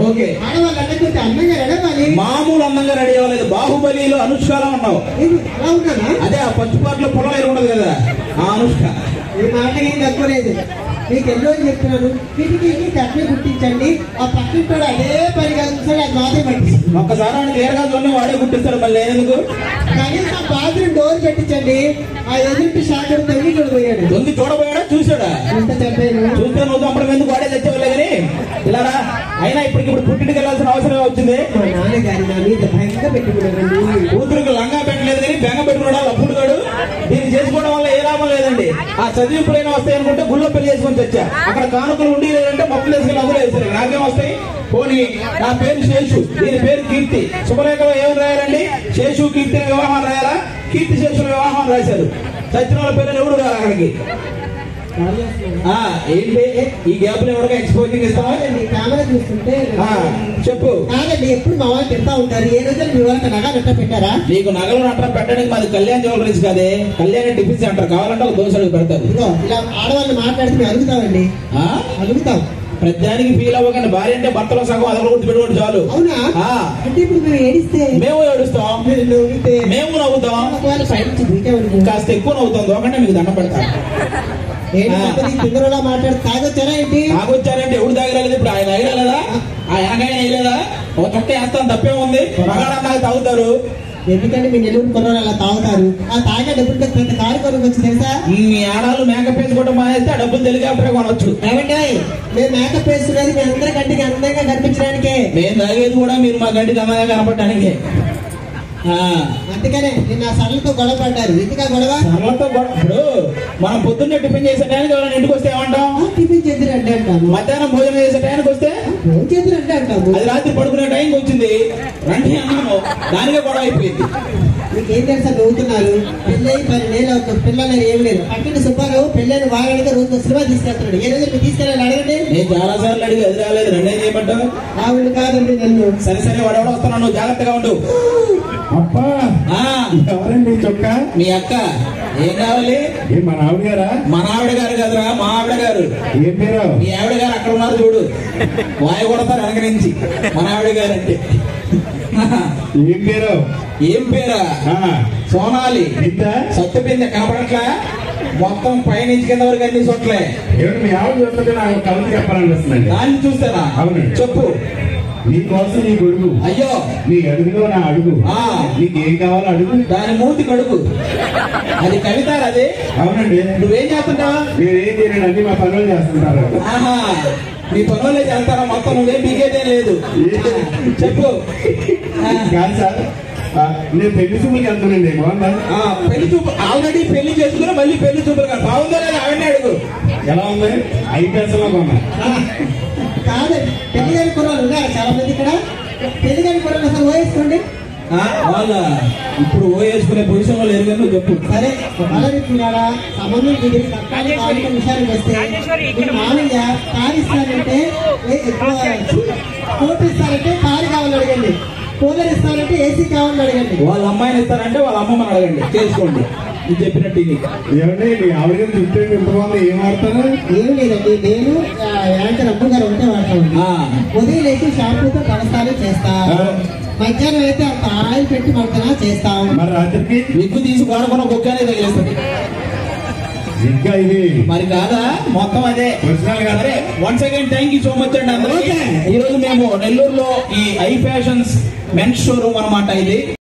Okay, మామూలు అందంగా ready అవ్వలేదు. బాహుబలిలో అనుష్కలా ఉన్నావు. అదే ఆ పచ్చిపాట్లో పొలం ఉండదు కదా, ఆ అనుష్క. ఈ మాట ఏం తక్కువ లేదు. మీకు ఎన్నో చెప్తున్నాను, వీటికి కట్నే గుర్తించండి. ఆ పక్కింటాడు అదే పనిగా చూసాడు, అది మాదే పట్టి ఒక్కసారి ఆయన క్లియర్ గా చూడండి, వాడే గుర్తిస్తాడు. మళ్ళీ ఎందుకు కనీసం బాత్రూమ్ డోర్ పెట్టించండి. ఆ ఎదుటి షాక్ తొంగి చూడబోయాడు. తొంగి చూడబోయాడా? చూసాడా? ఎంత చెప్పాను. చూస్తే నువ్వు అప్పుడు ఎందుకు వాడే తెచ్చేవాళ్ళే కానీ ఇలారా. అయినా ఇప్పుడు పుట్టింటికి వెళ్ళాల్సిన అవసరం వచ్చింది. మా నాన్నగారి నా మీద భయంగా పెట్టుకున్నాడు. కూతురికి లంగా పెట్టలేదు కానీ బెంగ పెట్టుకున్నాడు అప్పుడు కాడు. దీన్ని చేసుకోవడం వల్ల ఏ లాభం లేదండి. ఆ చదివింపులైనా వస్తాయి అనుకుంటే గుళ్ళో పెళ్లి చేసుకొని తెచ్చా. అక్కడ కానుకలు ఉండి లేదంటే మొక్కలు వేసుకుని అందులో వేసారు. నాకేం వస్తాయి? పోనీ నా పేరు శేషు, దీని పేరు కీర్తి. శుభలేఖలో ఏమని రాయాలండి? శేషు కీర్తి వివాహం రాయాలా? కీర్తి శేషుల వివాహం రాశారు. సచిన వాళ్ళ పేరు ఎవడు రారు అక్కడికి. ఏంటి ఈ గ్యాప్ లో ఎవరిగా ఎక్స్పోజింగ్ ఇస్తావా? కెమెరా చూస్తుంటే చెప్పు. కాదండి, ఎప్పుడు మా వాళ్ళు చెప్తా ఉంటారు, ఏ రోజు మీ వాళ్ళకి నగ నట్ట పెట్టారా? నీకు నగలు నట్ట పెట్టడానికి మాది కళ్యాణ్ జ్యువెలరీస్ కాదే, కళ్యాణ్ టిఫిన్ సెంటర్. కావాలంటే ఒక దోశలకు పెడతారు. ఇదిగో ఇలా ఆడవాళ్ళు మాట్లాడితే మేము అడుగుతామండి, అడుగుతాం. ప్రతిదానికి ఫీల్ అవ్వకండి. భార్య అంటే భర్తలో సగం అదొక గుర్తు పెట్టుకోండి చాలు. అవునా? అంటే ఇప్పుడు మేము ఏడిస్తే మేము ఏడుస్తాం, మేము నవ్వుతాం. ఒకవేళ సైడ్ కాస్త ఎక్కువ నవ్వుతాం. దోకంటే మీకు దండం పెడతాం. కిందలా మాట్లాడి తాగొచ్చారా ఏంటి? తాగొచ్చారంటే ఎవడు తాగలేదు? ఇప్పుడు ఆయన తాగలేదా? ఆ వెనకైనా వేయలేదా? ఒక చుట్ట వేస్తాను, తప్పే ఉంది. మగాడా నాకు తాగుతారు. ఎందుకంటే మీ నెల్లూరు కుర్రాళ్ళు అలా తాగుతారు. ఆ తాగే డబ్బులు పెద్ద కారు కొనుక్కొచ్చి తెలుసా? మీ ఆడాలు మేకప్ వేసుకోవడం మానేస్తే ఆ డబ్బులు హెలికాప్టర్ కొనవచ్చు. ఏమంటే మేము మేకప్ వేస్తున్నది మీ అందరి కంటికి అందంగా కనిపించడానికే. మేము తాగేది కూడా మీరు మా కంటికి అందంగా కనపడటానికే. అందుకనే నిన్న సరళతో గొడవ పడ్డారు. ఎందుకా గొడవ? సరళతో గొడవ. ఇప్పుడు మనం పొద్దున్నే టిఫిన్ చేసే టైంకి ఎవరైనా ఇంటికి వస్తే ఏమంటాం? టిఫిన్ చేద్దరంటే అంటాము. మధ్యాహ్నం భోజనం చేసే టైంకి వస్తే భోజనం చేద్దరంటే అంటాము. అది రాత్రి పడుకునే టైంకి వచ్చింది రండి అన్నాము, దానికే గొడవ అయిపోయింది. మీకేం తెలుసా నవ్వుతున్నారు? పెళ్ళై 10 నెలలు అవుతుంది, పిల్లలు ఏమి లేదు. పక్కన సుబ్బారావు పెళ్ళైన వారానికి రోజు సినిమా తీసుకెళ్తున్నాడు. ఏ రోజు మీరు తీసుకెళ్ళాలి అడగండి. నేను చాలా సార్లు అడిగి అది రాలేదు. రెండే చేయమంటావు? రావులు కాదండి నన్ను. సరే సరే, వాడెవడో వస్తున్నావు, నువ్వు జాగ్రత్తగా ఉండు. అప్పా ఎవరండి చొక్క? మీ అక్క. ఏం కావాలి? మన ఆవిడ గారా? మన ఆవిడ గారు కదరా, మా ఆవిడ గారు. ఏం పేరు? మీ ఆవిడ గారు అక్కడ ఉన్నారు చూడు, వాయు కొడతారు వెనక నుంచి. మన ఆవిడ గారు అంటే ఏం పేరు? ఏం పేరా? సోనాలి. సత్తుపింద కనపడట్లా? మొత్తం పైనుంచి కింద వరకు అన్ని చోట్లే. ఏమిటి మీ ఆవిడ చూస్తుంటే నాకు కవిత చెప్పాలనిపిస్తుందండి. దాన్ని చూస్తానా? అవునండి. చెప్పు. నీకోసం నీ గొడుగు, అయ్యో నీ అడుగులో నా అడుగు. నీకేం కావాలో అడుగు. దాని మూతి కడుగు. అది కవిత. అది అవునండి. నువ్వేం చేస్తుంటావా? నేనేం చేయను, అన్ని మా పనులు చేస్తుంటారు. నీ పనులే చేస్తారా మొత్తం? నువ్వేం బీగేదేం లేదు. చెప్పు. కాదు సార్, నేను పెళ్లి చూపులకి వెళ్తానండి. బాగుందా? పెళ్లి చూపు ఆల్రెడీ పెళ్లి చేసుకుని మళ్ళీ పెళ్లి చూపులు కాదు. బాగుందో లేదా ఆవిడనే అడుగు. ఎలా ఉంది? 5 పైసల్లో కొన్నా. కాదండి, పెళ్లి గారి కుర్రాలు ఉన్నారు చాలా మంది ఇక్కడ. పెళ్లి గారి కుర్రాలు అసలు ఓవేసుకోండి. వాళ్ళ ఇప్పుడు ఓ వేసుకునే పొజిషన్ లో లేరు కానీ నువ్వు చెప్పు. సరే, అలాగే సంబంధం కుదిరి సర్కారు విషయానికి వస్తే మామూలుగా కారు ఇస్తానంటే కోర్టు ఇస్తారంటే కారు కావాలని అడగండి. కూలర్ ఇస్తారంటే ఏసీ కావాలని అడగండి. వాళ్ళ అమ్మాయిని ఇస్తారంటే వాళ్ళ అమ్మమ్మని అడగండి, చేసుకోండి. ఇది చెప్పినట్టు ఏమండి మీ ఆవిడ గారు చుట్టూ ఎంత బాగుంది, ఏం వాడతారు? ఏం లేదండి, నేను యాంకర్ అమ్మ గారు ఉంటే వాడతాను. ఉదయం లేచి షాంపూతో తలస్నానం చేస్తా. మధ్యాహ్నం అయితే అంత ఆయిల్ పెట్టి మడతనా చేస్తాం. మరి రాత్రికి విగ్గు తీసి వాడుకున్న కుక్కనే తగిలేస్తుంది. ఇంకా ఇది మరి కాదా మొత్తం అదే. సరే, once again thank you so much అండి అందరికీ. ఈ రోజు మేము నెల్లూరులో ఈ ఐ ఫ్యాషన్స్ మెన్స్ షోరూమ్ అన్నమాట ఇది.